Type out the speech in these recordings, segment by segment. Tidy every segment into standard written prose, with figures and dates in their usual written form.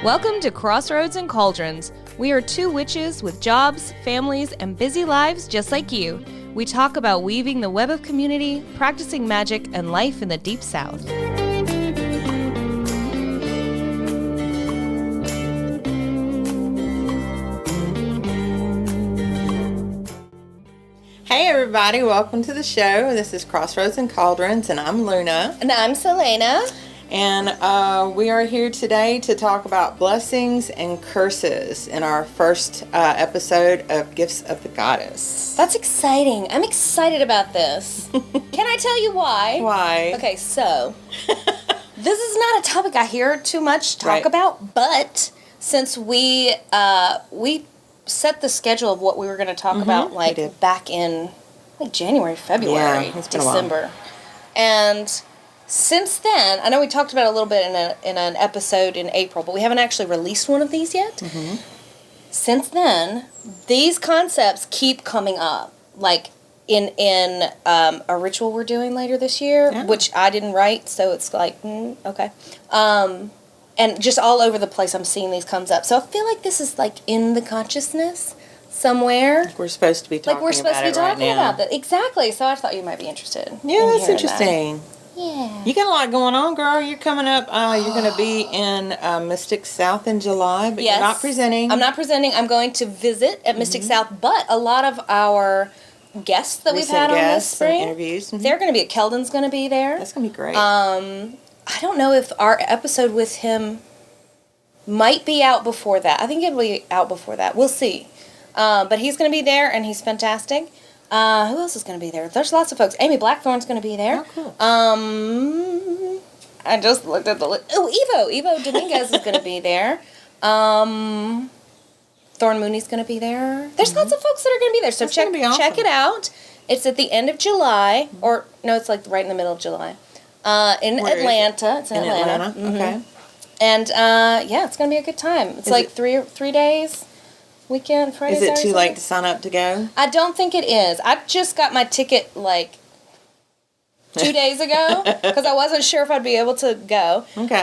Welcome to Crossroads and Cauldrons. We are two witches with jobs, families, and busy lives just like you. We talk about weaving the web of community, practicing magic, and life in the Deep South. Hey everybody, welcome to the show. This is Crossroads and Cauldrons, and I'm Luna. And I'm Sellena. And we are here today to talk about blessings and curses in our first episode of Gifts of the Goddess. That's exciting. I'm excited about this. Can I tell you why? Why? Okay, so this is not a topic I hear too much talk Right. about, but since we set the schedule of what we were going to talk about did. back in January, February, Yeah, it's been a while. December. And since then, I know we talked about it a little bit in an episode in April, but we haven't actually released one of these yet. Mm-hmm. Since then, these concepts keep coming up, like in a ritual we're doing later this year, Yeah. which I didn't write, so it's like, okay. And just all over the place I'm seeing these comes up. So I feel like this is like in the consciousness somewhere. We're supposed to be talking Like we're supposed to be about it right talking now. about that. Exactly. So I thought you might be interested. Yeah, in that's hearing interesting. That. Yeah. You got a lot going on, girl. You're coming up. You're going to be in Mystic South in July, but Yes. you're not presenting. I'm not presenting. I'm going to visit at Mystic South, but a lot of our guests that Recent we've had on this guests and spring, interviews. Mhm. they're going to be at Keldon's going to be there. That's going to be great. I don't know if our episode with him might be out before that. I think it'll be out before that. We'll see. But he's going to be there, and he's fantastic. Who else is going to be there? There's lots of folks. Amy Blackthorn's going to be there. Oh, cool. I just looked at the list. Oh, Evo Dominguez is going to be there. Thorn Mooney's going to be there. There's lots of folks that are going to be there. So That's gonna be awesome. check it out. It's at the end of July, or no, it's like right in the middle of July. In Where is it? Atlanta. It's in Atlanta. Mhm. Okay. And yeah, it's going to be a good time. It's Is like it- 3 days. Weekend, Friday, Is it Saturday, too Sunday. late to sign up to go? I don't think it is. I just got my ticket like 2 days ago because I wasn't sure if I'd be able to go. Okay.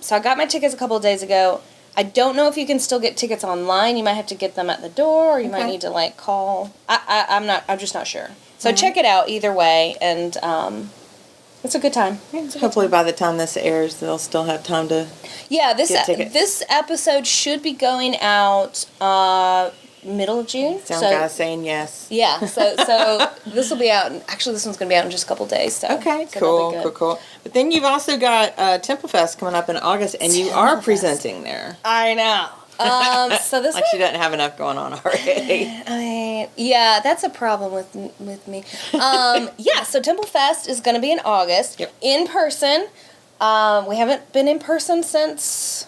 So I got my tickets a couple of days ago. I don't know if you can still get tickets online. You might have to get them at the door, or you might Okay. need to like call. I'm just not sure. So check it out either way, and it's a good time. Hopefully by the time this airs, they'll still have time to... Yeah, this Get tickets. this episode should be going out middle of June. Sound so, guys saying yes. Yeah, so this will be out. Actually, this one's going to be out in just a couple days. So Okay, so cool, that'll be good. cool. But then you've also got Temple Fest coming up in August, and you are Temple Fest. presenting there. I know. So this Like she doesn't have enough going on already. I mean, yeah, that's a problem with me. Yeah, so Temple Fest is going to be in August. Yep. In person. We haven't been in person since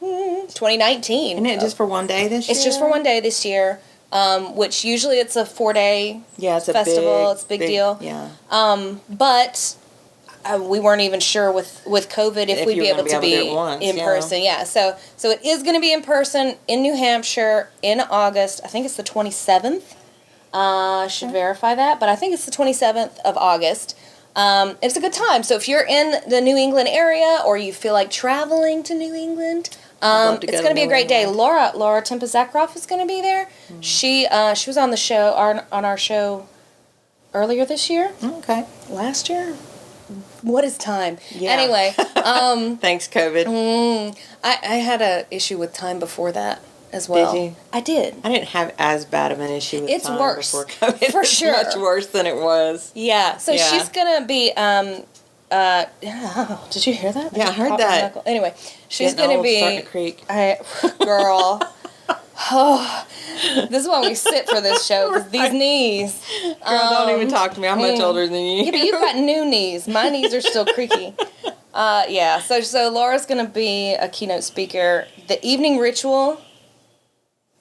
2019. Isn't it just for one day this year? It's just for one day this year, which usually it's a 4-day Yeah, it's a festival. big, It's a big deal. Yeah. But we weren't even sure with COVID if If we'd you be were able gonna to be able to be do it once, in yeah. person. Yeah, so it is going to be in person in New Hampshire in August. I think it's the 27th. I should verify that, but I think it's the 27th of August. It's a good time. So if you're in the New England area or you feel like traveling to New England, love to it's go going to to be a New great day. England. Laura Tempa Zakroff is going to be there. She was on the show on our show earlier this year. Okay. Last year? What is time? Yeah. Anyway, Thanks, COVID. I had a issue with time before that as well. Did you? I did. I didn't have as bad of an issue with It's time worse, before COVID. for It's sure. much worse than it was. Yeah. So Yeah. she's gonna be. Did you hear that? Yeah, I heard Popped my that. knuckle. Anyway, she's Getting gonna old, starting be. to creak. Girl. Oh, this is why we sit for this show. 'Cause these knees. Girl, don't even talk to me. I'm much older than you. Yeah, but you've got new knees. My knees are still creaky. Yeah. So Laura's gonna be a keynote speaker. The evening ritual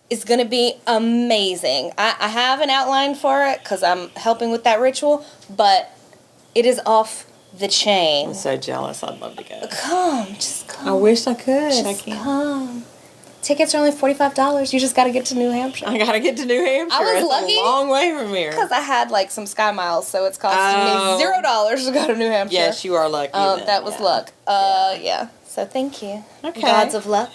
is going to be amazing. I have an outline for it because I'm helping with that ritual, but it is off the chain. I'm so jealous. I'd love to go. Just I come. wish I could. I Just can't. come. Tickets are only $45. You just got to get to New Hampshire. I gotta get to New Hampshire. I was It's lucky a long way from here. Because I had like some Sky Miles, so it's costing Oh. me $0 to go to New Hampshire. Yes, you are lucky. then. That was Yeah. luck. Yeah. So thank you. Okay. Gods of luck.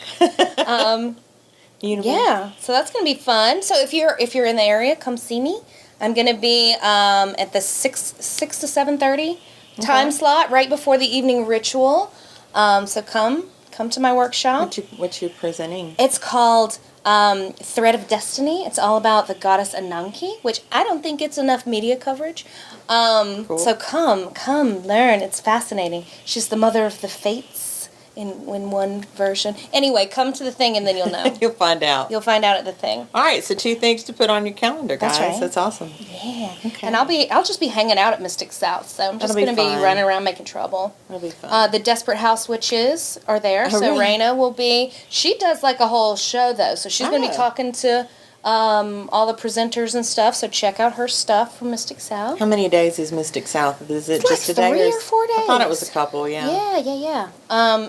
Universe. Yeah, so that's gonna be fun. So if you're in the area, come see me. I'm gonna be at the 6 to 7:30 time slot right before the evening ritual. So come to my workshop. What you presenting? It's called Thread of Destiny. It's all about the goddess Ananke, which I don't think gets enough media coverage. Cool. So come learn. It's fascinating. She's the mother of the fates in one version. Anyway, come to the thing and then you'll know. You'll find out. You'll find out at the thing. All right, so 2 things to put on your calendar, guys. That's right. That's awesome. Yeah. Okay. And I'll just be hanging out at Mystic South. So I'm just That'll be going to be fun. running around making trouble. That'll be fun. The Desperate House Witches are there. Oh, So really? Raina will be, she does like a whole show though. So she's going to be Oh. talking to all the presenters and stuff. So check out her stuff from Mystic South. How many days is Mystic South? Is it It's just like a day? 3 or 4 I thought it days. was a couple, yeah. Yeah.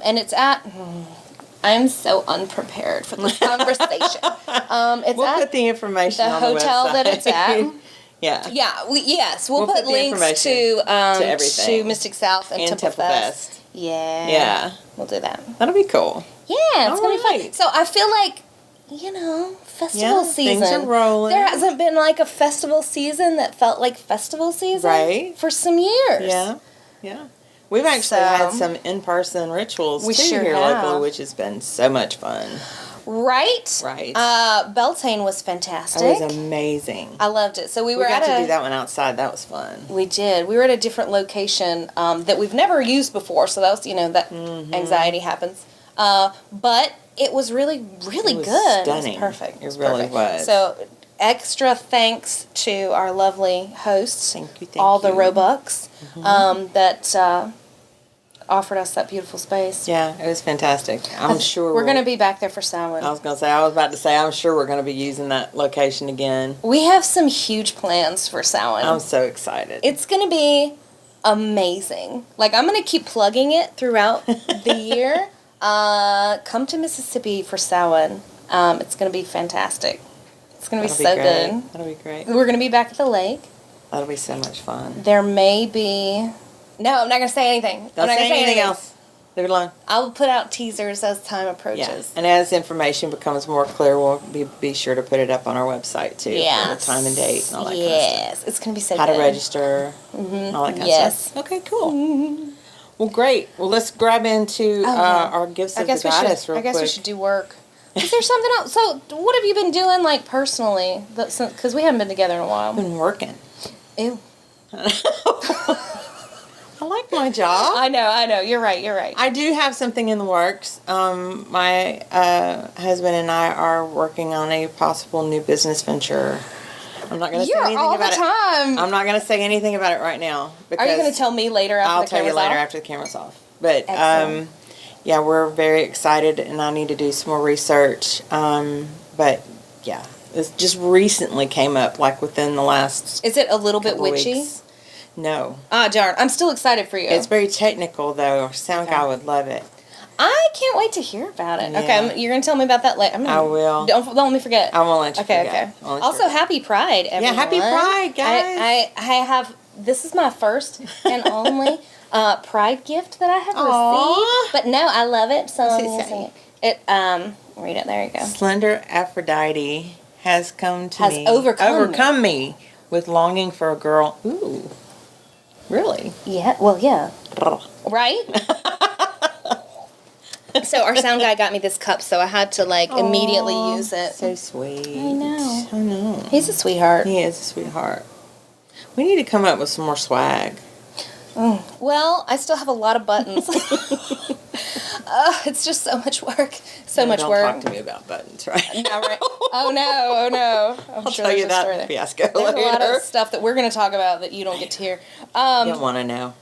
And it's at, I'm so unprepared for this conversation. It's We'll at put the information the on the hotel website. that it's at. Yeah. Yeah, we'll We'll put put the links information to everything. to Mystic South and Temple Fest. Yeah. Yeah. We'll do that. That'll be cool. Yeah, it's All gonna be fun. right. So I feel like, festival Yeah, season. things are rolling. There hasn't been like a festival season that felt like festival season Right. for some years. Yeah. We've actually So- had some in-person rituals We too sure here have. locally, which has been so much fun. Right? Right. Beltane was fantastic. It was amazing. I loved it. So we We were got at to a do that one outside. That was fun. We did. We were at a different location that we've never used before, so that was, that anxiety happens. But it was really, really It was good. stunning. It was perfect. It really was. So, extra thanks to our lovely hosts, Thank you. all the Roebucks, that offered us that beautiful space. Yeah, it was fantastic. I'm sure We're going to be back there for Samhain. I was about to say, I'm sure we're going to be using that location again. We have some huge plans for Samhain. I'm so excited. It's going to be amazing. Like, I'm going to keep plugging it throughout the year. Come to Mississippi for Samhain. It's going to be fantastic. It's going to be so good. That'll be great. We're going to be back at the lake. That'll be so much fun. There may be... No, I'm not going to say anything. Don't say anything else. Leave it alone. I'll put out teasers as time approaches. Yeah. And as information becomes more clear, we'll be sure to put it up on our website too. Yes. For the time and date and all that kind of Yes. It's going to be so stuff. How good. to register, all that kind Yes. of stuff. Okay, cool. Well, great. Well, let's grab into our gifts of the goddess real quick. I guess we should do work. Is there something else? So, what have you been doing, like, personally? Because we haven't been together in a while. I've been working. Ew. I like my job. I know. You're right. I do have something in the works. My husband and I are working on a possible new business venture. I'm not going to say You're anything all about the time. I'm not going to say anything about it right now. Are you going to tell me later after I'll the tell you camera's later off? after the camera's off. But Excellent. yeah, we're very excited, and I need to do some more research. But yeah, this just recently came up, like within the last. Is it a little bit couple witchy? weeks. No, Ah, darn. I'm still excited for you. it's very technical though. Our sound guy would love it. I can't wait to hear about it. Yeah. Okay, you're going to tell me about that later. I will. Don't let me forget. I won't let you Okay, forget. okay. I won't let you Also, forget. happy Pride, everyone. happy Pride, guys. I have, this is my first and only Pride gift that I have Aw. received. But no, I love it, so What's I'm it going to say? sing it. Read it, there you go. Slender Aphrodite has come to Has me. overcome me with longing for a girl. Ooh. Really? Yeah, well, yeah. Right? So our sound guy got me this cup, so I had to, like, immediately Aw, use it. So sweet. I know. I know. He's a sweetheart. He is a sweetheart. We need to come up with some more swag. Well, I still have a lot of buttons. It's just so much work. So much don't work. talk to me about buttons, right? No, right? Oh no! I'm I'll sure tell you there's a story that there. fiasco There's later. a lot of stuff that we're going to talk about that you don't get to hear. You don't want to know.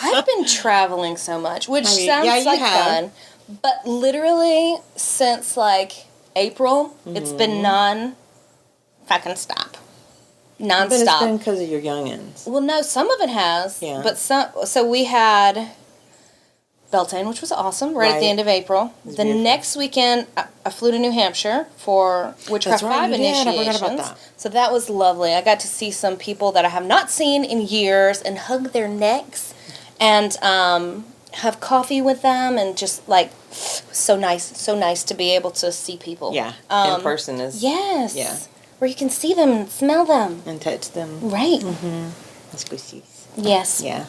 I've been traveling so much, which Have you? sounds Yeah, you like have. fun, but literally since like April, it's been non-fucking stop. But it's Non-stop. been because of your youngins. Well, no, some of it has. Yeah. But some. So we had Beltane, which was awesome, right at the Right. end of April. was The beautiful. next weekend, I flew to New Hampshire for Witchcraft That's right, 5 you did. I forgot initiations. about that. So that was lovely. I got to see some people that I have not seen in years and hug their necks. And have coffee with them, and just like so nice to be able to see people. Yeah, in person is... Yes. Yeah. Where you can see them and smell them. And touch them. Right. Mm-hmm. Squishies. Yes. Yeah.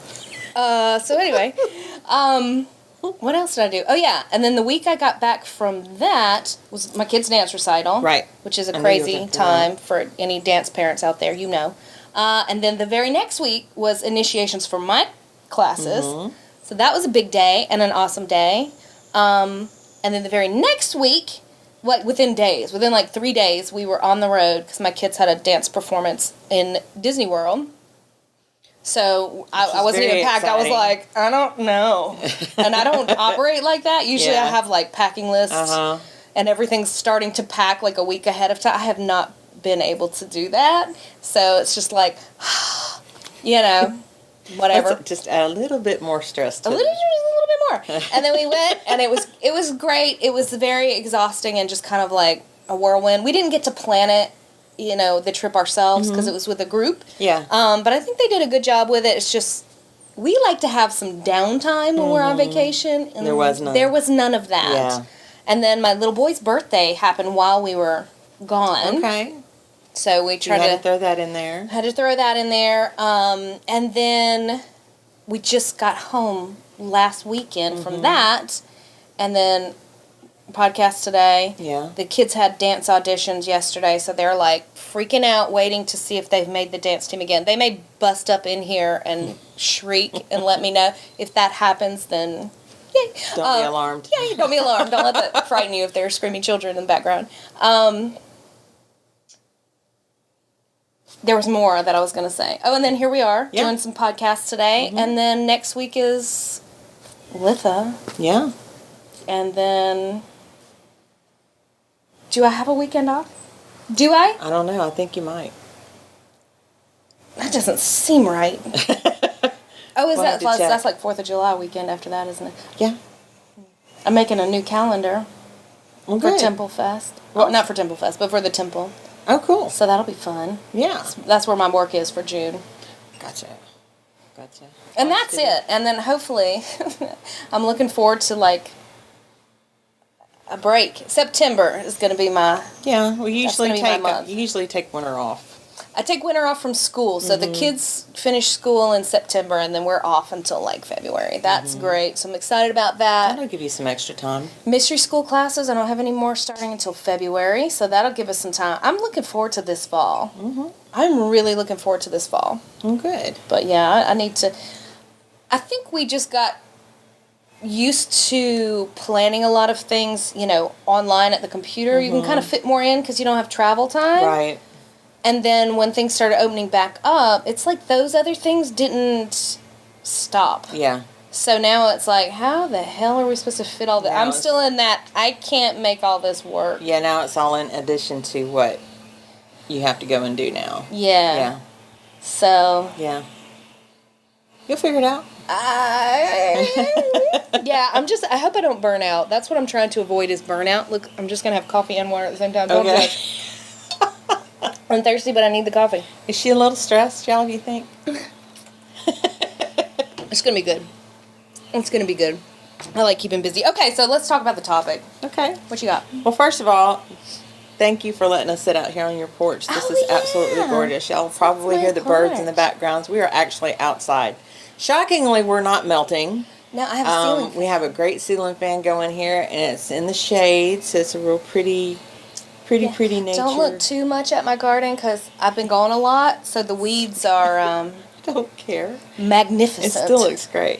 So anyway, what else did I do? Oh yeah, and then the week I got back from that was my kids' dance recital. Right. Which is a I knew you were crazy gonna do time that. for any dance parents out there, you know. And then the very next week was initiations for my classes. Mm-hmm. So that was a big day and an awesome day. And then the very next week, within like 3 days, we were on the road because my kids had a dance performance in Disney World. So I wasn't even packed. Exciting. I was like, I don't know. And I don't operate like that. Usually I have like packing lists and everything's starting to pack like a week ahead of time. I have not been able to do that. So it's just like, you know, whatever. Let's just add a little bit more stress to A little bit more. And then we went, and it was great. It was very exhausting and just kind of like a whirlwind. We didn't get to plan it, you know, the trip ourselves because it was with a group. Yeah. But I think they did a good job with it. It's just we like to have some downtime when we're on vacation, and There was none. There was none of that. Yeah. And then my little boy's birthday happened while we were gone. Okay. So we You tried had to throw that in there. had to throw that in there. And then we just got home last weekend from that. And then podcast today. Yeah. The kids had dance auditions yesterday, so they're like freaking out, waiting to see if they've made the dance team again. They may bust up in here and shriek and let me know. If that happens, then yay. Don't be alarmed. Yeah, don't be alarmed. Don't let that frighten you if there are screaming children in the background. There was more that I was going to say. Oh, and then here we are doing some podcasts today. And then next week is Litha. Yeah. And then, do I have a weekend off? Do I? I don't know. I think you might. That doesn't seem right. Oh, We'll have to check. that's like 4th of July weekend after that, isn't it? Yeah. I'm making a new calendar Well, for good. Temple Fest. Well, not for Temple Fest, but for the temple. Oh, cool. So that'll be fun. Yeah. That's where my work is for June. Gotcha. And that's it. And then hopefully, I'm looking forward to like a break. September is going to be my... Yeah, we gonna be my month. usually take winter off. I take winter off from school, so the kids finish school in September, and then we're off until like February. That's great. So I'm excited about that. That'll give you some extra time. Mystery school classes, I don't have any more starting until February, so that'll give us some time. I'm looking forward to this fall. I'm really looking forward to this fall. Oh, good. But yeah, I need to... I think we just got used to planning a lot of things, you know, online at the computer. You can kind of fit more in because you don't have travel time. Right. And then when things started opening back up, it's like those other things didn't stop. Yeah. So now it's like, how the hell are we supposed to fit all that? Now I'm it's- still in that, I can't make all this work. Yeah, now it's all in addition to what you have to go and do now. Yeah. Yeah. So, Yeah. You'll figure it out. yeah, I hope I don't burn out. That's what I'm trying to avoid is burnout. Look, I'm just going to have coffee and water at the same time. Don't Okay. judge. I'm thirsty, but I need the coffee. Is she a little stressed, y'all, do you think? It's going to be good. It's going to be good. I like keeping busy. Okay, so let's talk about the topic. Okay. What you got? Well, first of all, thank you for letting us sit out here on your porch. This Oh, is absolutely yeah. gorgeous. Y'all probably my hear the birds in the porch. backgrounds. We are actually outside. Shockingly, we're not melting. Now I have a ceiling. We have a great ceiling fan going here, and it's in the shade, so it's a real pretty nature. Don't look too much at my garden because I've been gone a lot, so the weeds are Don't care. magnificent. It still looks great.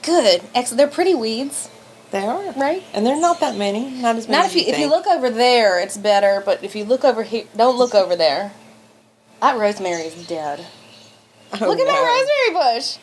good. They're pretty weeds, They are. right? And they're not that many. Not as many Not as if you think. look over there, it's better. But if you look over here, don't look over there. That rosemary is dead. Oh, Look at no. my rosemary bush.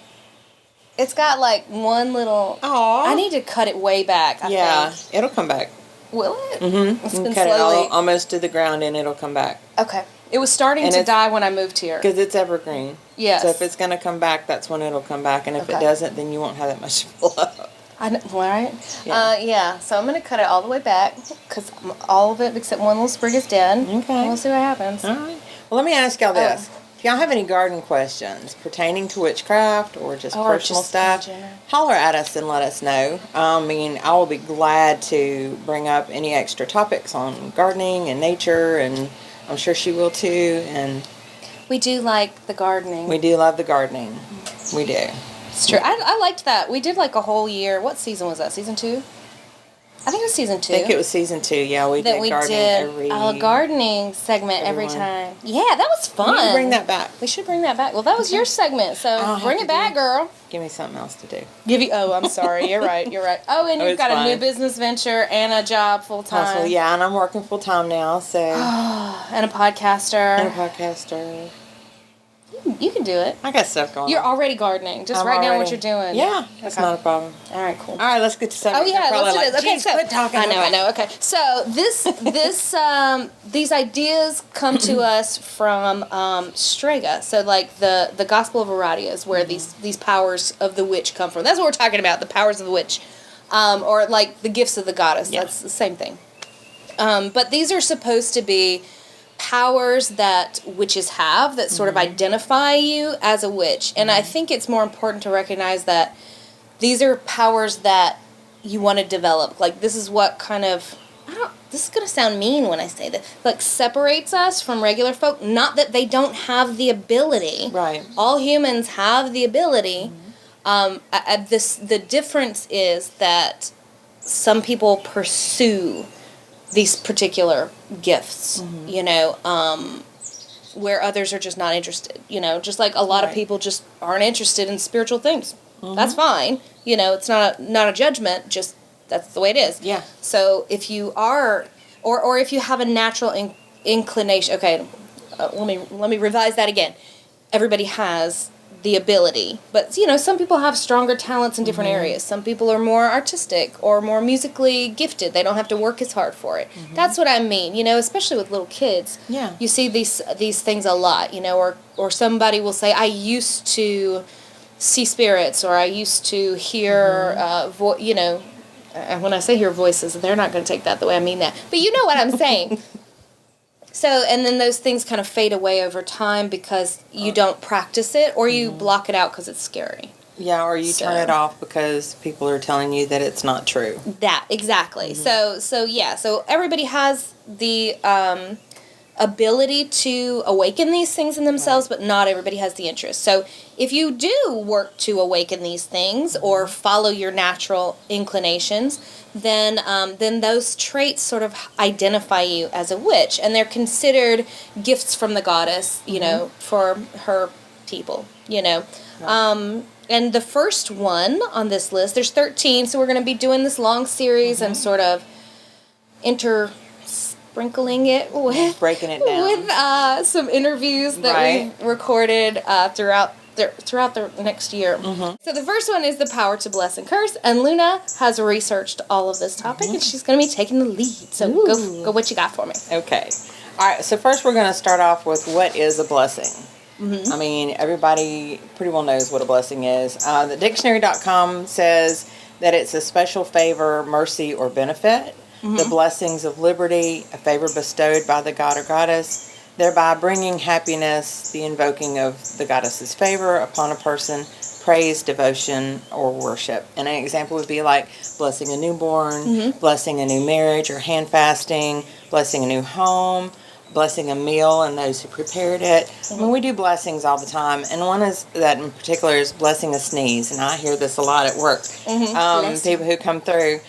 It's got like one little. Aw. I need to cut it way back. I think. It'll come back. Will it? Mm-hmm. It's You been cut it slowly. almost to the ground, and it'll come back. Okay. It was starting And to it's- die when I moved here. Because it's evergreen. Yes. So if it's going to come back, that's when it'll come back. And if it Okay. doesn't, then you won't have that much blood. I know, right? Yeah. Yeah. So I'm gonna cut it all the way back because all of it except one little sprig is dead. Okay. We'll see what happens. All right. Well, let me ask y'all this. If y'all have any garden questions pertaining to witchcraft or just Or personal just stuff, in general. holler at us and let us know. I mean, I will be glad to bring up any extra topics on gardening and nature, and I'm sure she will too. And We do like the gardening. we do love the gardening. We do. It's true. I liked that. We did like a whole year. What season was that? Season 2? I think it was season 2. I think it was season 2. Yeah, we that did we gardening did every. a gardening segment every everyone. time. Yeah, that was We fun. need to bring that back. We should bring that back. Well, that was your segment, so I'll have bring to it back, do- girl. Give me something else to do. Oh, I'm sorry. You're right. You're right. Oh, and Oh, you've it's got a new fine. business venture and a job full time. Possibly, yeah, and I'm working full time now, so And a podcaster. and a podcaster. You can do it. I got stuff going. You're on. already gardening. Just I'm write down what already- you're doing. Yeah, that's Okay. not a problem. All right, cool. All right, let's get to subject. Oh yeah, They're probably let's do like, this. Okay, "Geez, so quit talking." I know. Okay, so these ideas come to us from Strega. So like the Gospel of Aradia is where these powers of the witch come from. That's what we're talking about. The powers of the witch, or like the gifts of the goddess. Yeah. That's the same thing. But these are supposed to be powers that witches have that sort of identify you as a witch. And I think it's more important to recognize that these are powers that you want to develop. Like, this is what kind of, this is going to sound mean when I say this, like, separates us from regular folk. Not that they don't have the ability. Right. All humans have the ability. The difference is that some people pursue these particular gifts, where others are just not interested, just like a lot of Right. people just aren't interested in spiritual things. That's fine. It's not a judgment, just that's the way it is. Yeah. So if you are, or if you have a natural inclination, okay, let me revise that again. Everybody has the ability, but some people have stronger talents in different areas. Some people are more artistic or more musically gifted. They don't have to work as hard for it. That's what I mean, especially with little kids. Yeah. You see these things a lot, or somebody will say, I used to see spirits, or I used to hear when I say hear voices, they're not going to take that the way I mean that, but you know what I'm saying. So, and then those things kind of fade away over time because you don't practice it, or you block it out because it's scary. Yeah, or you turn So- it off because people are telling you that it's not true. That, exactly. So everybody has the ability to awaken these things in themselves, but not everybody has the interest. So if you do work to awaken these things or follow your natural inclinations, then those traits sort of identify you as a witch, and they're considered gifts from the goddess, for her people, and the first one on this list, there's 13, so we're going to be doing this long series and sort of sprinkling it with Breaking it down. with some interviews that Right. we recorded throughout the next year. So the first one is the power to bless and curse, and Luna has researched all of this topic, and she's going to be taking the lead. So go what you got for me. Okay. All right, so first we're going to start off with what is a blessing. I mean, everybody pretty well knows what a blessing is. The dictionary.com says that it's a special favor, mercy, or benefit, the blessings of liberty, a favor bestowed by the god or goddess, thereby bringing happiness, the invoking of the goddess's favor upon a person, praise, devotion, or worship. And an example would be like blessing a newborn, blessing a new marriage or hand fasting, blessing a new home, blessing a meal and those who prepared it. I mean, we do blessings all the time, and one is that in particular is blessing a sneeze, and I hear this a lot at work. People who come through.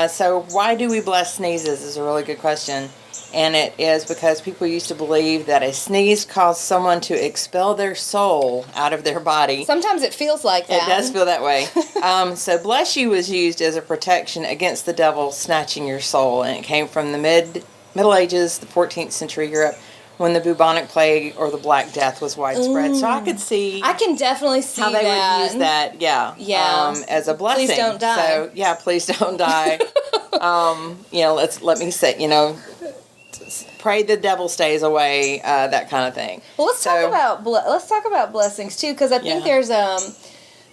So why do we bless sneezes is a really good question. And it is because people used to believe that a sneeze caused someone to expel their soul out of their body. Sometimes it feels like that. It does feel that way. So bless you was used as a protection against the devil snatching your soul. And it came from the Middle Ages, the 14th century Europe, when the bubonic plague or the Black Death was widespread. So I could see I can definitely see how they that. would use that, as a blessing. Please don't die. So, yeah, please don't die. Let me say, pray the devil stays away, that kind of thing. Well, let's talk about blessings too, because I think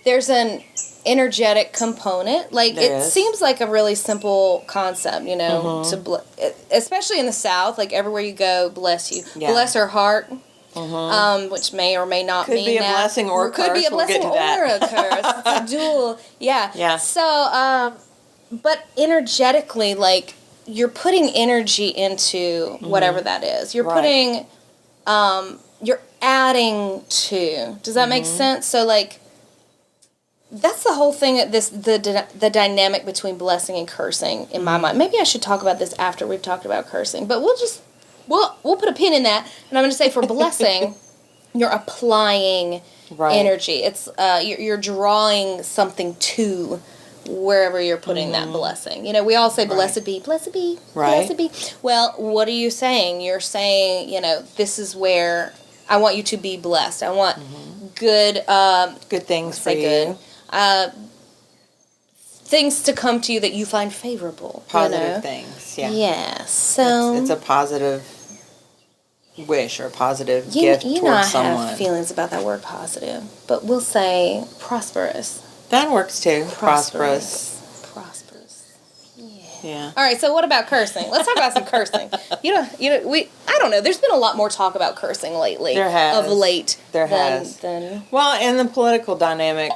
there's an energetic component. Like There it is. seems like a really simple concept, to especially in the South. Like everywhere you go, bless you, Yeah. bless her heart. which may or may not Could mean be a that. blessing or a Could be curse. a blessing We'll get to or that. a curse. It's a dual. Yeah. Yeah. So, but energetically, like, you're putting energy into whatever that is. You're Right. putting, you're adding to. Does that make sense? So, like, that's the whole thing. The dynamic between blessing and cursing in my mind. Maybe I should talk about this after we've talked about cursing, but we'll put a pin in that. And I'm going to say for blessing, you're applying energy. It's you're drawing something to wherever you're putting that blessing. You know, we all say blessed be, blessed be, blessed be. Well, what are you saying? You're saying, you know, this is where I want you to be blessed. I want good Good things for say you. good. Things to come to you that you find favorable. Positive things. Yeah. Yeah. So It's a positive wish or a positive you gift know towards I someone. have feelings about that word positive, but we'll say prosperous. That works too. Prosperous. Yeah. All right, so what about cursing? Let's talk about some cursing. I don't know. There's been a lot more talk about cursing lately. There has. Of late. There has. Than Well, and the political dynamic,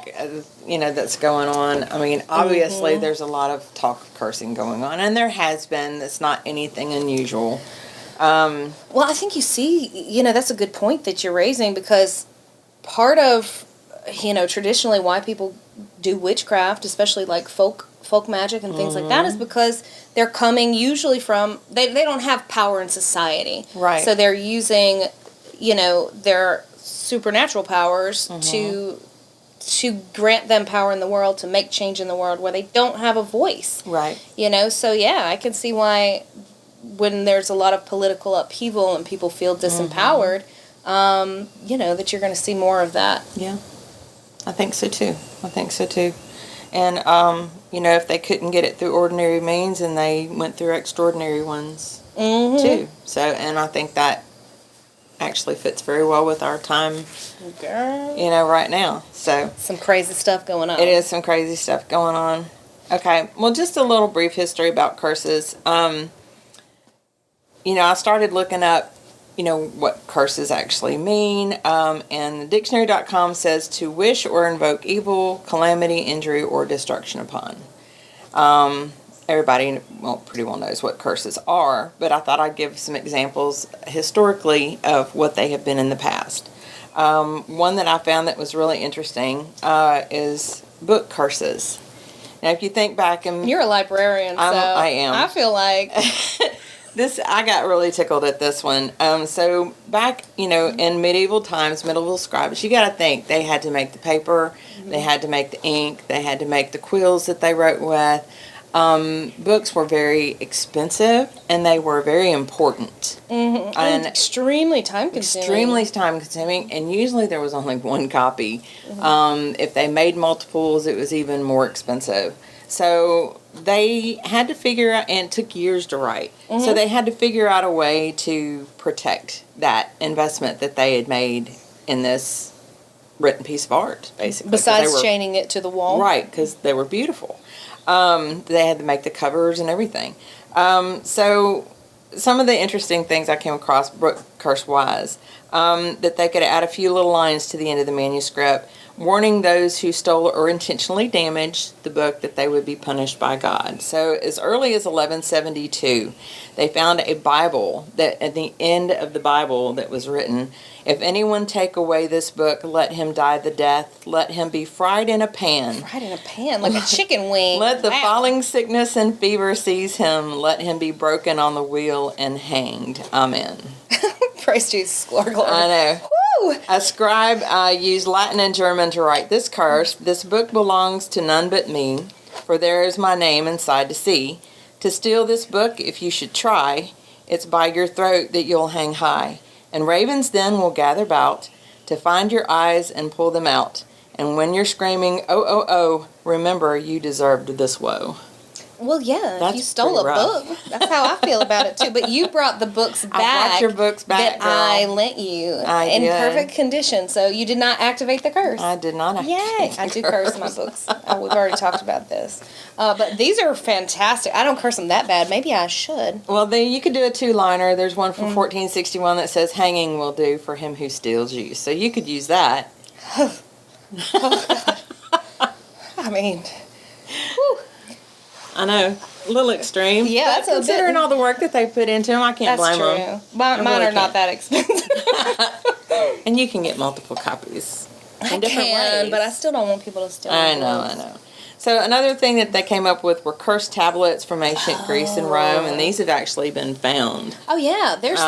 that's going on. I mean, obviously, there's a lot of talk of cursing going on, and there has been. It's not anything unusual. well, I think you see, that's a good point that you're raising, because part of, traditionally why people do witchcraft, especially like folk magic and things like that, is because they're coming usually from, they don't have power in society. Right. So they're using, their supernatural powers to grant them power in the world, to make change in the world where they don't have a voice. Right. So yeah, I can see why when there's a lot of political upheaval and people feel disempowered, that you're going to see more of that. Yeah. I think so too. And, if they couldn't get it through ordinary means, and they went through extraordinary ones too. So, and I think that actually fits very well with our time, Girl. right now. So, Some crazy stuff going on. it is some crazy stuff going on. Okay, well, just a little brief history about curses. I started looking up, what curses actually mean. And the dictionary.com says to wish or invoke evil, calamity, injury, or destruction upon. Everybody, pretty well knows what curses are, but I thought I'd give some examples historically of what they have been in the past. One that I found that was really interesting is book curses. Now, if you think back, and You're a librarian, so I am. I feel like I got really tickled at this one. So back, in medieval times, medieval scribes, you got to think they had to make the paper, they had to make the ink, they had to make the quills that they wrote with. Books were very expensive, and they were very important. and extremely time consuming. Extremely time consuming, and usually there was only one copy. If they made multiples, it was even more expensive. So they had to figure out, and it took years to write. So they had to figure out a way to protect that investment that they had made in this written piece of art, basically. Besides chaining it to the wall. Right, because they were beautiful. They had to make the covers and everything. So some of the interesting things I came across book curse-wise, that they could add a few little lines to the end of the manuscript, warning those who stole or intentionally damaged the book that they would be punished by God. So as early as 1172, they found a Bible that at the end of the Bible that was written, if anyone take away this book, let him die the death, let him be fried in a pan. Fried in a pan, like a chicken wing. Let the Wow. falling sickness and fever seize him, let him be broken on the wheel and hanged. Amen. Praise Jesus, glory. I know. Woo! A scribe used Latin and German to write this curse. This book belongs to none but me, for there is my name inside to see. To steal this book, if you should try, it's by your throat that you'll hang high. And ravens then will gather about to find your eyes and pull them out. And when you're screaming, oh, oh, oh, remember you deserved this woe. Well, yeah, if That's you stole a pretty rough. book, that's how I feel about it too. But you brought the books back. I brought your books back, that I girl. lent you I in did. perfect condition. So you did not activate the curse. I did not Yay! activate I the do curse my books. We've already talked about this. But these are fantastic. I don't curse them that bad. Maybe I should. Well, then you could do a 2-liner. There's one from 1461 that says, "Hanging will do for him who steals you." So you could use that. I mean, I know, a little extreme. Yeah, but that's a bit- considering all the work that they put into them, I can't that's blame true. them. Mine really are not can't. that expensive. And you can get multiple copies I in different can, ways. but I still don't want people to steal I my know, books. I know. So another thing that they came up with were cursed tablets from ancient Greece and Rome, and these have actually been found. Oh yeah, there's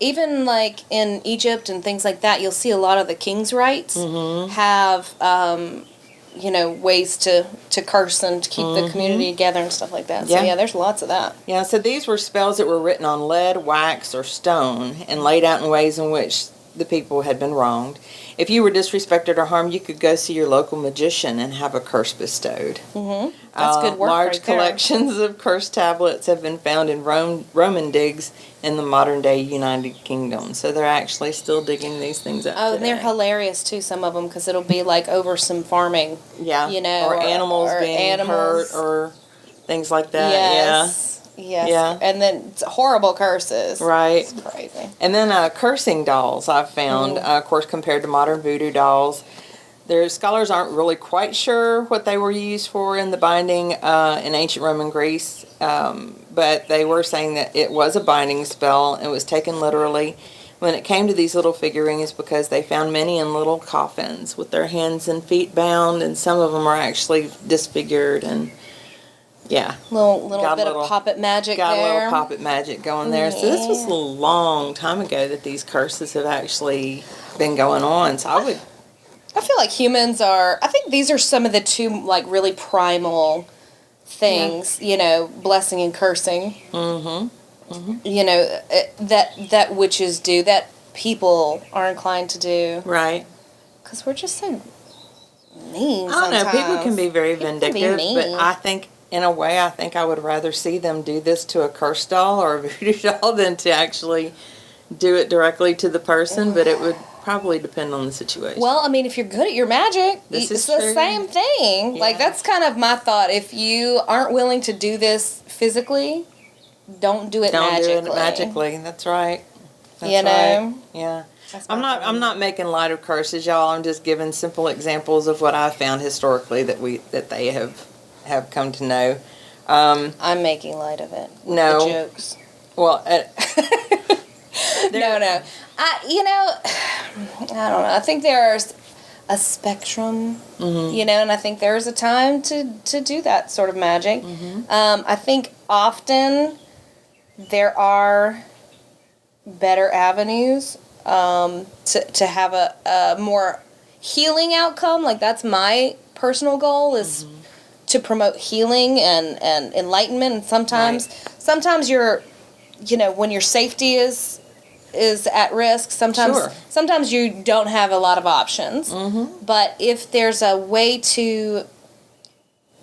even in Egypt and things like that, you'll see a lot of the king's rights have ways to curse and to keep the community together and stuff like that. So Yeah. yeah, there's lots of that. Yeah, so these were spells that were written on lead, wax, or stone, and laid out in ways in which the people had been wronged. If you were disrespected or harmed, you could go see your local magician and have a curse bestowed. That's good work Large right there. collections of cursed tablets have been found in Roman digs in the modern-day United Kingdom. So they're actually still digging these things up Oh, and today. they're hilarious too. Some of them because it'll be like over some farming. Yeah, or animals being animals. hurt or things like that. Yes. Yeah. And then it's horrible curses. Yeah, right. It's crazy. And then cursing dolls I've found, of course, compared to modern voodoo dolls. Their scholars aren't really quite sure what they were used for in the binding in ancient Roman Greece, but they were saying that it was a binding spell. It was taken literally when it came to these little figurines because they found many in little coffins with their hands and feet bound, and some of them are actually disfigured and yeah. Little Got a bit little- of poppet magic Got there. a little poppet magic going there. So this was a long time ago that these curses have actually been going on. So I feel like humans are. I think these are some of the two like really primal things. Blessing and cursing. That witches do. That people are inclined to do. right. Because we're just so mean. I don't know. People sometimes. can be very People can be vindictive, but mean. I think, in a way, I would rather see them do this to a curse doll or a voodoo doll than to actually do it directly to the person. But it would probably depend on the situation. Well, I mean, if you're good at your magic, This it's is the true. same thing. Like, Yeah. that's kind of my thought. If you aren't willing to do this physically, don't do it don't magically. do it magically. That's right. That's You know? right. Yeah. That's I'm my not. thought. I'm not making light of curses, y'all. I'm just giving simple examples of what I've found historically that they have come to know. I'm making light of it. With No. The jokes. Well, No. I don't know. I think there's a spectrum, and I think there's a time to do that sort of magic. I think often there are better avenues to have a more healing outcome. Like that's my personal goal is to promote healing and enlightenment. And sometimes you're, when your safety is at risk, sometimes you don't have a lot of options. But if there's a way to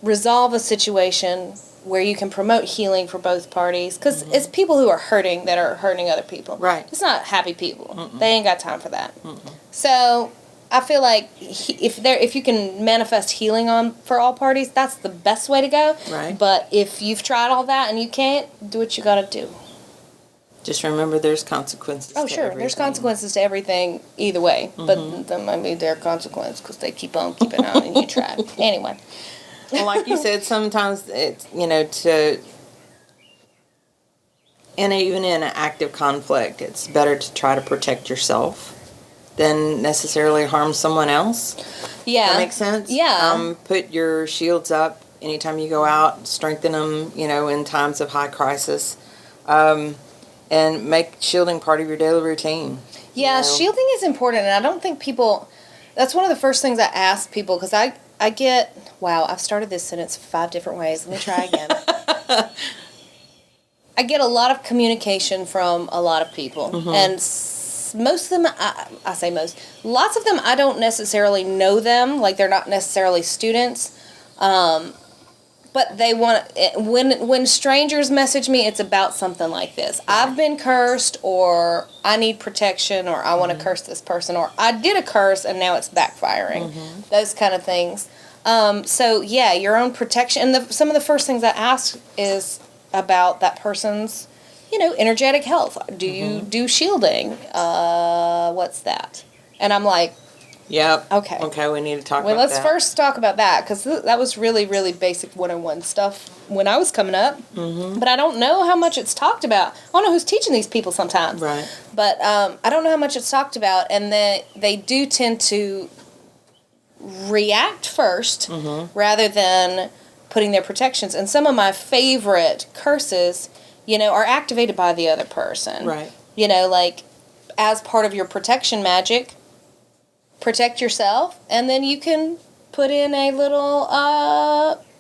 resolve a situation where you can promote healing for both parties, because it's people who are hurting that are hurting other people. Right. It's not happy people. They ain't got time for that. So I feel like if you can manifest healing for all parties, that's the best way to go. Right. But if you've tried all that and you can't, do what you got to do. just remember there's consequences. Oh, to sure. There's everything. consequences to everything either way. But that might be their consequence because they keep on keeping on and you tried. Anyway. Well, like you said, sometimes it's even in an active conflict, it's better to try to protect yourself than necessarily harm someone else. Yeah. That makes sense? Yeah. Put your shields up anytime you go out, strengthen them, in times of high crisis, and make shielding part of your daily routine. Yeah, shielding is important, and I don't think people. That's one of the first things I ask people because I get. Wow, I've started this sentence 5 different ways. Let me try again. I get a lot of communication from a lot of people, and most of them, I say most, lots of them I don't necessarily know them, like they're not necessarily students. but they want, when strangers message me, it's about something like this. I've been cursed, or I need protection, or I want to curse this person, or I did a curse and now it's backfiring. Those kind of things. So yeah, your own protection. And some of the first things I ask is about that person's, energetic health. Do you do shielding? What's that? And I'm like, yep. Okay, we need to talk well, about that. let's first talk about that, because that was really, really basic 101 stuff when I was coming up. But I don't know how much it's talked about. I don't know who's teaching these people sometimes. Right. But I don't know how much it's talked about, and they do tend to react first rather than putting their protections. And some of my favorite curses, are activated by the other person. Right. Like, as part of your protection magic, protect yourself, and then you can put in a little,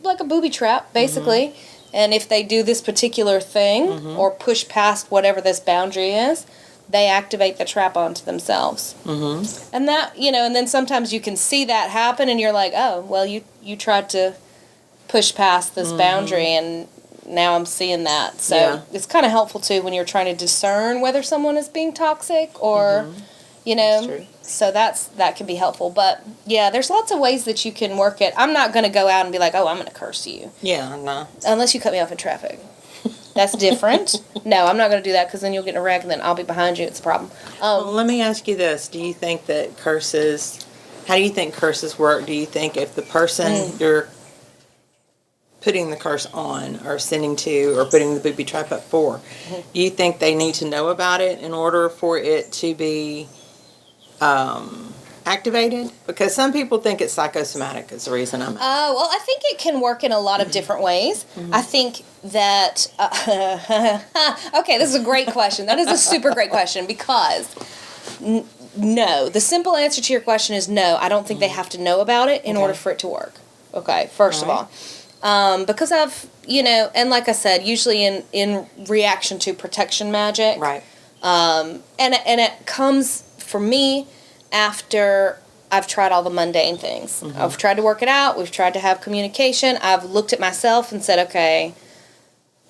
like a booby trap, basically. And if they do this particular thing, or push past whatever this boundary is, they activate the trap onto themselves. And that, and then sometimes you can see that happen, and you're like, oh, well, you tried to push past this boundary, and now I'm seeing that. So it's kind of helpful, too, when you're trying to discern whether someone is being toxic, or, That's true. So that can be helpful. But, yeah, there's lots of ways that you can work it. I'm not going to go out and be like, oh, I'm going to curse you. Yeah, no. Unless you cut me off in traffic. That's different. No, I'm not going to do that, because then you'll get in a wreck, and then I'll be behind you. It's a problem. Well, let me ask you this. Do you think that how do you think curses work? Do you think if the person you're putting the curse on, or sending to, or putting the booby trap up for, do you think they need to know about it in order for it to be activated? Because some people think it's psychosomatic is the reason I'm well, I think it can work in a lot of different ways. I think that, okay, this is a great question. That is a super great question, because no, the simple answer to your question is no. I don't think they have to know about it in order for it to work. Okay, first of all. Because I've, and like I said, usually in reaction to protection magic. Right. And it comes, for me, after I've tried all the mundane things. I've tried to work it out. We've tried to have communication. I've looked at myself and said, okay,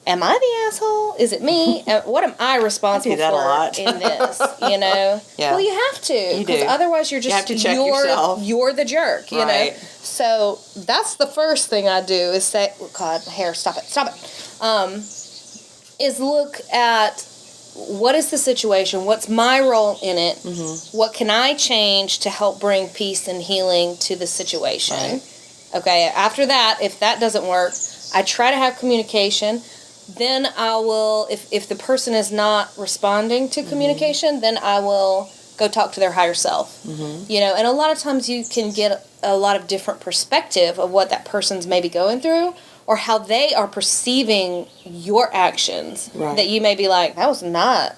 am I the asshole? Is it me? What am I responsible I do that for a lot. in this? Yeah. Well, you have to. You do. Because otherwise you're just, you have to check yourself. You're the jerk, you Right. know? So that's the first thing I do is say, oh God, hair, stop it. Is look at what is the situation? What's my role in it? What can I change to help bring peace and healing to the situation? Right. Okay, after that, if that doesn't work, I try to have communication. Then I will, if the person is not responding to communication, then I will go talk to their higher self. And a lot of times you can get a lot of different perspective of what that person's maybe going through, or how they are perceiving your actions. Right. That you may be like, that is not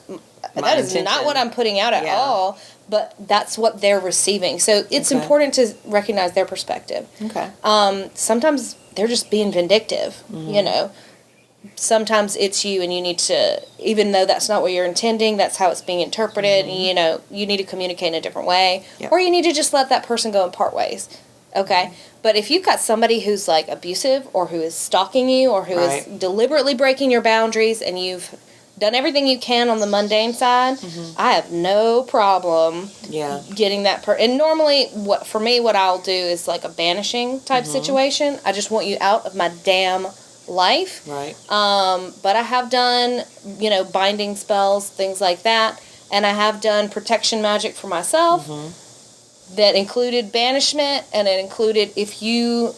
intention. what I'm putting out at all, but that's what they're receiving. So it's important to recognize their perspective. Okay. Sometimes they're just being vindictive, Sometimes it's you, and you need to, even though that's not what you're intending, that's how it's being interpreted, you need to communicate in a different way. Yep. Or you need to just let that person go and part ways. Okay? But if you've got somebody who's like abusive, or who is stalking you, or who is deliberately breaking your boundaries, and you've done everything you can on the mundane side, I have no problem getting that And normally, what I'll do is like a banishing type situation. I just want you out of my damn life. Right. But I have done, binding spells, things like that. And I have done protection magic for myself that included banishment, and it included, if you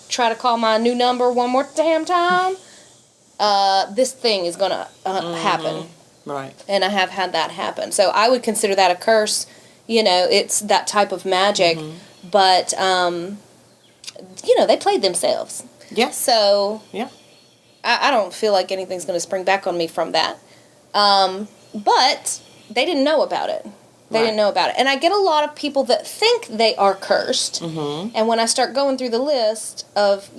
try to call my new number one more damn time, this thing is going to happen. Right. And I have had that happen. So I would consider that a curse. It's that type of magic. But, they played themselves. Yeah. So yeah, I don't feel like anything's going to spring back on me from that. But they didn't know about it. They didn't know about it. And I get a lot of people that think they are cursed. And when I start going through the list of,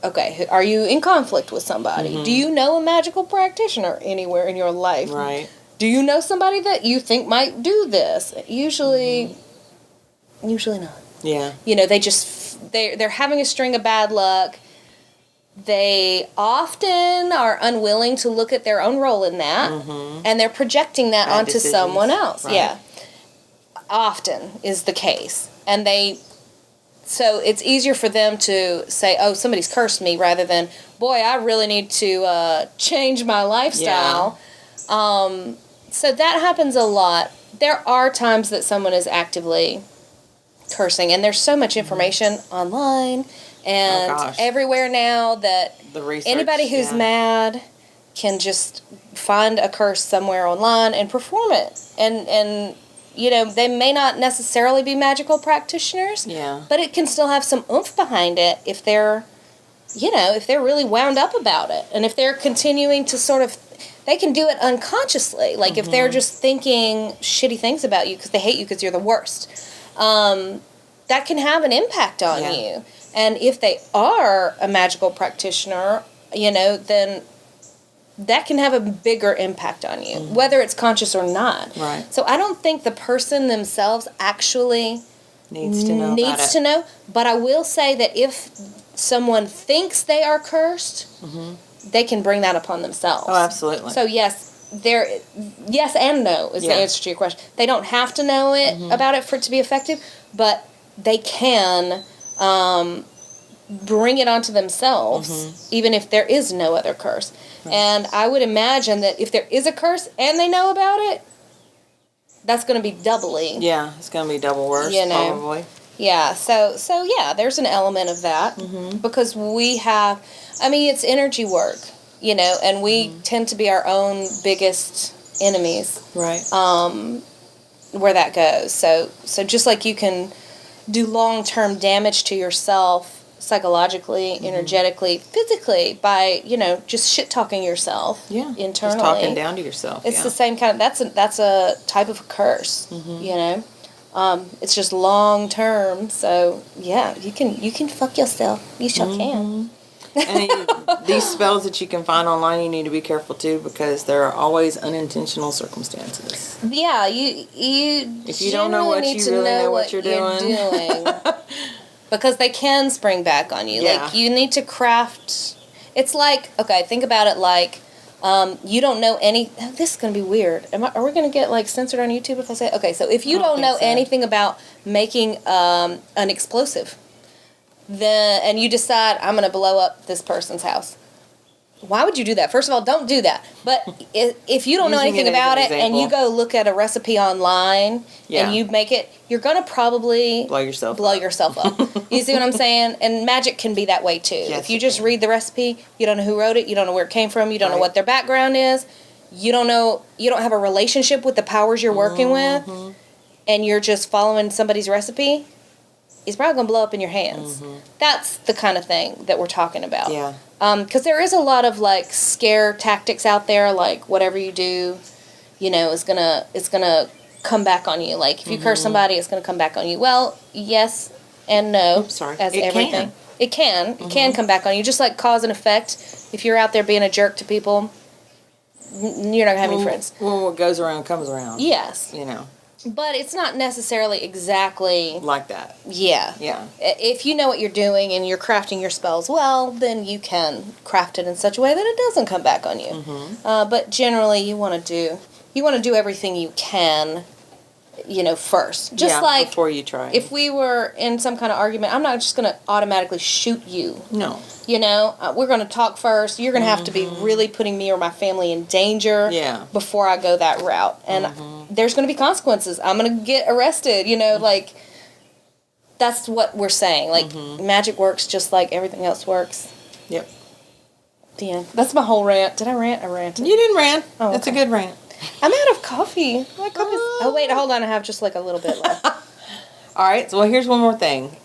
okay, are you in conflict with somebody? Do you know a magical practitioner anywhere in your life? Right. Do you know somebody that you think might do this? Usually not. Yeah. They just, they're having a string of bad luck. They often are unwilling to look at their own role in that, and they're projecting that Bad onto decisions. someone else. Right. Yeah, often is the case, and so it's easier for them to say, "Oh, somebody's cursed me," rather than, "Boy, I really need to change my lifestyle." So that happens a lot. There are times that someone is actively cursing, and there's so much information online and everywhere now that The research, anybody who's mad can just find a curse somewhere online and perform it. And you know, they may not necessarily be magical practitioners, but it can still have some oomph behind it if they're, you know, if they're really wound up about it, and if they're continuing to sort of, they can do it unconsciously. Like if they're just thinking shitty things about you because they hate you because you're the worst, that can have an impact on you. And if they are a magical practitioner, you know, then that can have a bigger impact on you, whether it's conscious or not. Right. So I don't think the person themselves actually needs to know. But I will say that if someone thinks they are cursed, they can bring that upon themselves. Oh, absolutely. So yes and no is the answer to your question. They don't have to know it about it for it to be effective, but they can bring it onto themselves, even if there is no other curse. Right. And I would imagine that if there is a curse and they know about it, that's going to be doubly. Yeah, it's going to be double worse, you know? Probably. Yeah, so yeah, there's an element of that because we have, I mean, it's energy work, you know, and we tend to be our own biggest enemies. Right. Where that goes. So just like you can do long-term damage to yourself psychologically, energetically, physically by, you know, just shit-talking yourself internally. Just talking down to yourself. It's the same kind of, that's a type of a curse, you know. It's just long-term, so yeah, you can fuck yourself. You sure can. And these spells that you can find online, you need to be careful too, because there are always unintentional circumstances. Yeah, you if you don't know what, you really know what you're doing. Because they can spring back on you. Yeah. Like, you need to craft... It's like... Okay, think about it like... you don't know any... This is going to be weird. Are we going to get, like, censored on YouTube if I say... Okay, so if you don't know anything about making an explosive, then and you decide, I'm going to blow up this person's house. Why would you do that? First of all, don't do that. But if you don't know anything about it and you go look at a recipe online and you make it, you're going to probably blow yourself up. You see what I'm saying? And magic can be that way too. Yes, if you just read the recipe, you don't know who wrote it, you don't know where it came from, you don't know what their background is, you don't have a relationship with the powers you're working with, and you're just following somebody's recipe, it's probably going to blow up in your hands. That's the kind of thing that we're talking about. Yeah. Because there is a lot of, like, scare tactics out there, like, whatever you do, you know, it's gonna come back on you. Like, if you curse somebody, it's gonna come back on you. Well, yes and no. Oops, sorry. As everything. It can come back on you. Just like cause and effect. If you're out there being a jerk to people, you're not gonna have any friends. Well, what goes around comes around. Yes. You know. But it's not necessarily exactly... like that. Yeah. Yeah. If you know what you're doing and you're crafting your spells well, then you can craft it in such a way that it doesn't come back on you. But generally, you want to do everything you can, you know, first. Just like... before you try. If we were in some kind of argument, I'm not just going to automatically shoot you. No. You know, we're going to talk first. You're going to have to be really putting me or my family in danger before I go that route. And there's going to be consequences. I'm going to get arrested, you know, like, that's what we're saying. Like, magic works just like everything else works. Yep. The end. That's my whole rant. Did I rant? I ranted. You didn't rant. Oh, That's a good rant. I'm out of coffee. My coffee's... Oh, wait, hold on. I have just, like, a little bit left. All right, so here's one more thing.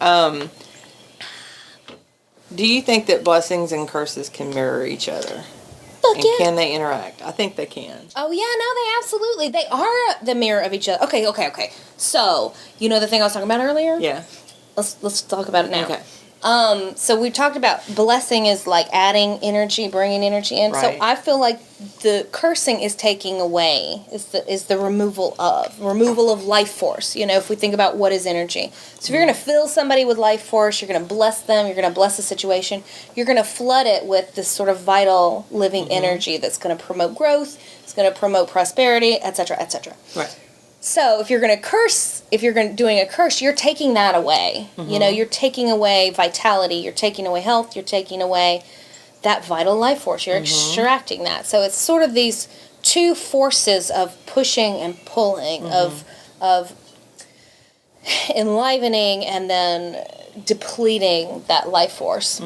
Do you think that blessings and curses can mirror each other? Look, and can they interact? I think they can. Oh, yeah, no, they absolutely. They are the mirror of each other. Okay. So, you know the thing I was talking about earlier? Yeah. Let's talk about it now. Okay. So we talked about blessing is like adding energy, bringing energy in. Right. So I feel like the cursing is taking away, is the removal of life force. If we think about what is energy. So if you're going to fill somebody with life force, you're going to bless them, you're going to bless the situation, you're going to flood it with this sort of vital living energy that's going to promote growth, it's going to promote prosperity, etc., etc. Right. So if you're going to curse, doing a curse, you're taking that away. You're taking away vitality, you're taking away health, you're taking away that vital life force. You're extracting that. So it's sort of these two forces of pushing and pulling, of enlivening and then depleting that life force.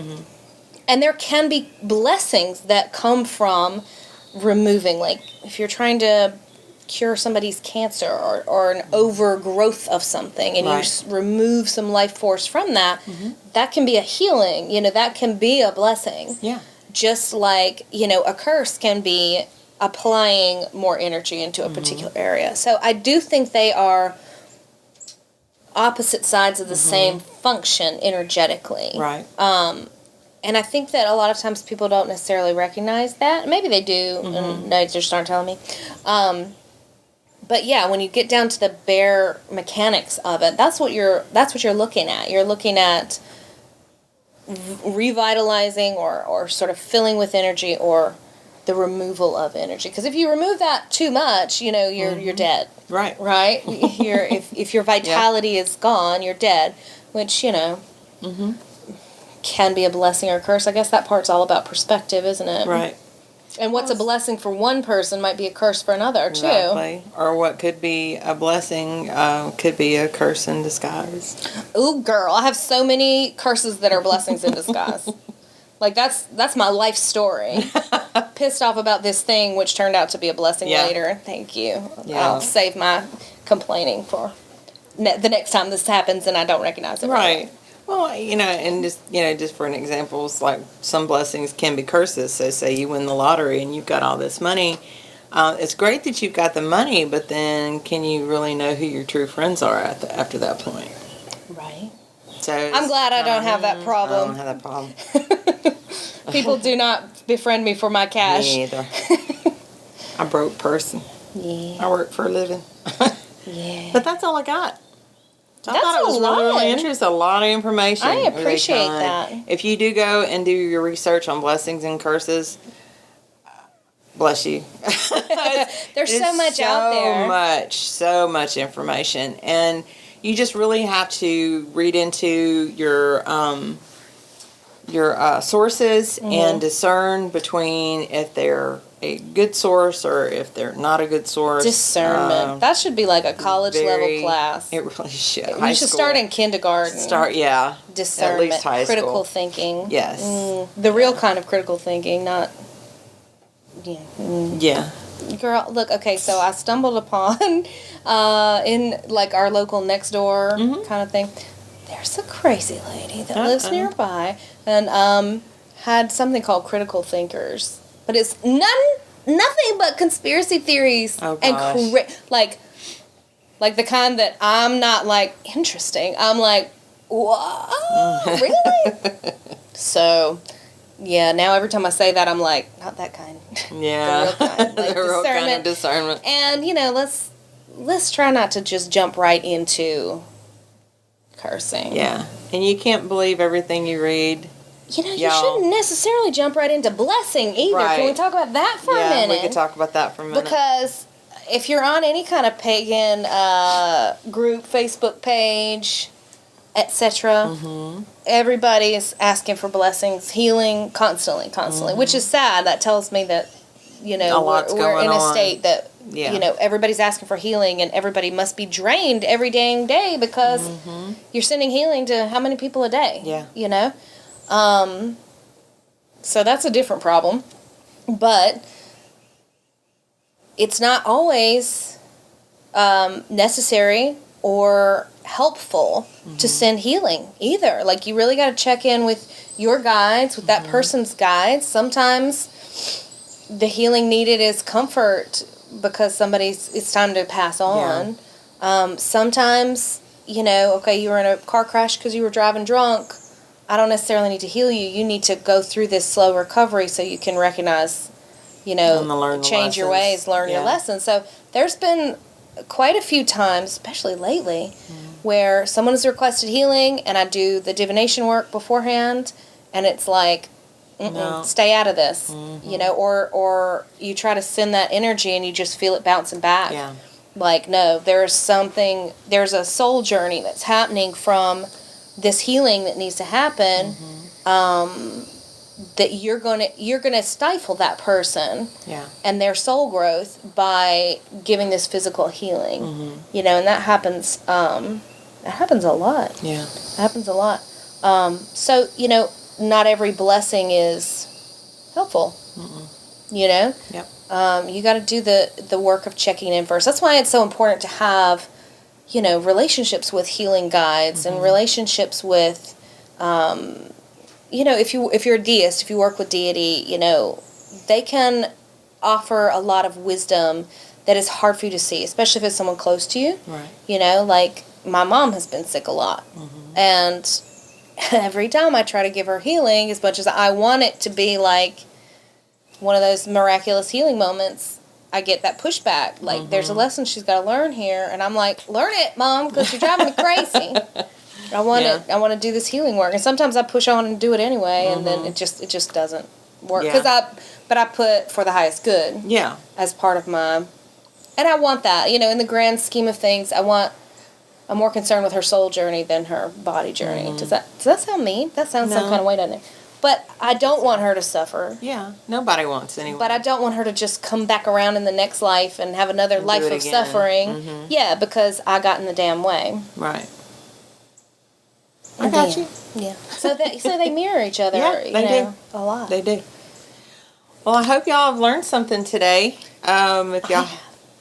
And there can be blessings that come from removing, like if you're trying to cure somebody's cancer or an overgrowth of something and you remove some life force from that, that can be a healing, that can be a blessing. Yeah. Just like, a curse can be applying more energy into a particular area. So I do think they are opposite sides of the same function energetically. Right. And I think that a lot of times people don't necessarily recognize that. Maybe they do, and they just aren't telling me. But yeah, when you get down to the bare mechanics of it, that's what you're looking at. You're looking at revitalizing or sort of filling with energy or the removal of energy. Because if you remove that too much, you're dead. Right. Right? if your vitality is gone, you're dead. Which, can be a blessing or a curse. I guess that part's all about perspective, isn't it? Right. And what's a blessing for one person might be a curse for another, too. Exactly. Or what could be a blessing could be a curse in disguise. Ooh, girl, I have so many curses that are blessings in disguise. Like, that's my life story. Pissed off about this thing, which turned out to be a blessing later. Thank you. Yeah. I'll save my complaining for the next time this happens and I don't recognize it. Right. Well, and just for an example, it's like some blessings can be curses. So say you win the lottery and you've got all this money. It's great that you've got the money, but then can you really know who your true friends are after that point? Right. So I'm glad I don't have that problem. I don't have that problem. People do not befriend me for my cash. Me either. I'm a broke person. Yeah. I work for a living. Yeah. But that's all I got. So I That's thought it was a lot. really interesting. A lot of information. I really appreciate fun. that. If you do go and do your research on blessings and curses, bless you. There's so much out there. So much information. And you just really have to read into your sources and discern between if they're a good source or if they're not a good source. Discernment. That should be like a college level class. It really should. You should start in kindergarten. Discernment. At least high school. Critical thinking. Yes. The real kind of critical thinking, not... Yeah. Yeah. Girl, look, okay, so I stumbled upon, in like our local next door kind of thing, there's a crazy lady that lives nearby and had something called Critical Thinkers. But it's nothing but conspiracy theories and like the kind that I'm not like interesting. I'm like, what? Really? So, yeah. Now every time I say that, I'm like, not that kind. Yeah, the real kind, like the real kind of discernment. And let's try not to just jump right into cursing. Yeah, and you can't believe everything you read. You shouldn't necessarily jump right into blessing either. Right. Can we talk about that for a minute? Yeah, we could talk about that for a minute. Because if you're on any kind of pagan group, Facebook page, etc., everybody is asking for blessings, healing constantly, which is sad. That tells me that, we're in a state that, everybody's asking for healing and everybody must be drained every dang day because you're sending healing to how many people a day? Yeah. So that's a different problem, but it's not always necessary or helpful to send healing either. Like, you really got to check in with your guides, with that person's guides. Sometimes the healing needed is comfort because it's time to pass on. Yeah. Sometimes, you were in a car crash because you were driving drunk. I don't necessarily need to heal you. You need to go through this slow recovery so you can recognize, change your ways, learn your lessons. So there's been quite a few times, especially lately, where someone has requested healing and I do the divination work beforehand, and it's like, no. Stay out of this, or you try to send that energy and you just feel it bouncing back. Yeah. Like, no, there's a soul journey that's happening from this healing that needs to happen, that you're gonna stifle that person and their soul growth by giving this physical healing, and that happens a lot. Yeah, it happens a lot. So not every blessing is helpful. Yep. You got to do the work of checking in first. That's why it's so important to have relationships with healing guides and relationships with if you're a deist, if you work with deity, they can offer a lot of wisdom that is hard for you to see, especially if it's someone close to you. Right. Like my mom has been sick a lot. And every time I try to give her healing, as much as I want it to be like one of those miraculous healing moments, I get that pushback. Like, there's a lesson she's got to learn here. And I'm like, learn it, Mom, because you're driving me crazy. I want to do this healing work. And sometimes I push on and do it anyway, and then it just doesn't work. But I put for the highest good. Yeah. As part of my... And I want that. In the grand scheme of things, I'm more concerned with her soul journey than her body journey. Does that sound mean? That sounds some kind of way, doesn't it? But I don't want her to suffer. Yeah, nobody wants anyone. But I don't want her to just come back around in the next life and have another life of suffering. Yeah, because I got in the damn way. Right. I got you. Yeah. So they mirror each other. Yeah, they do a lot. They do. Well, I hope y'all have learned something today. I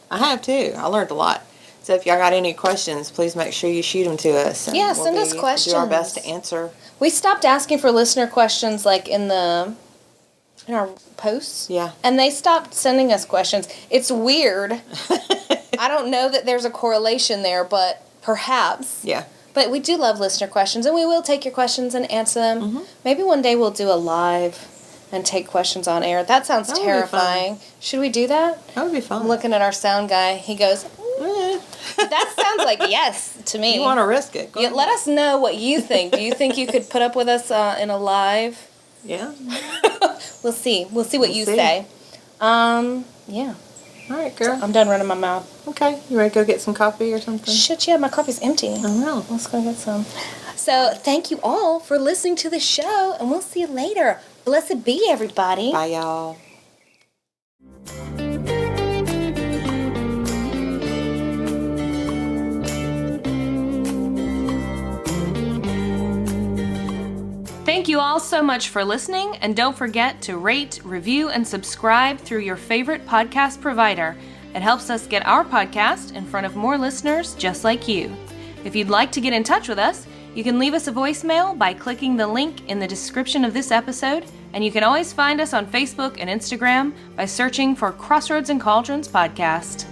have too. I learned a lot. So if y'all got any questions, please make sure you shoot them to us. Send us questions. We'll do our best to answer. We stopped asking for listener questions like in our posts. Yeah. And they stopped sending us questions. It's weird. I don't know that there's a correlation there, but perhaps. Yeah. But we do love listener questions, and we will take your questions and answer them. Maybe one day we'll do a live and take questions on air. That sounds terrifying. Should we do that? That would be fun. I'm looking at our sound guy. He goes, that sounds like yes to me. You want to risk it. Let us know what you think. Do you think you could put up with us in a live? Yeah. We'll see. We'll see what you say. Yeah. All right, girl. I'm done running my mouth. Okay. You ready to go get some coffee or something? Shit, yeah. My coffee's empty. I know. Let's go get some. So thank you all for listening to the show, and we'll see you later. Blessed be, everybody. Bye, y'all. Thank you all so much for listening, and don't forget to rate, review, and subscribe through your favorite podcast provider. It helps us get our podcast in front of more listeners just like you. If you'd like to get in touch with us, you can leave us a voicemail by clicking the link in the description of this episode, and you can always find us on Facebook and Instagram by searching for Crossroads and Cauldrons Podcast.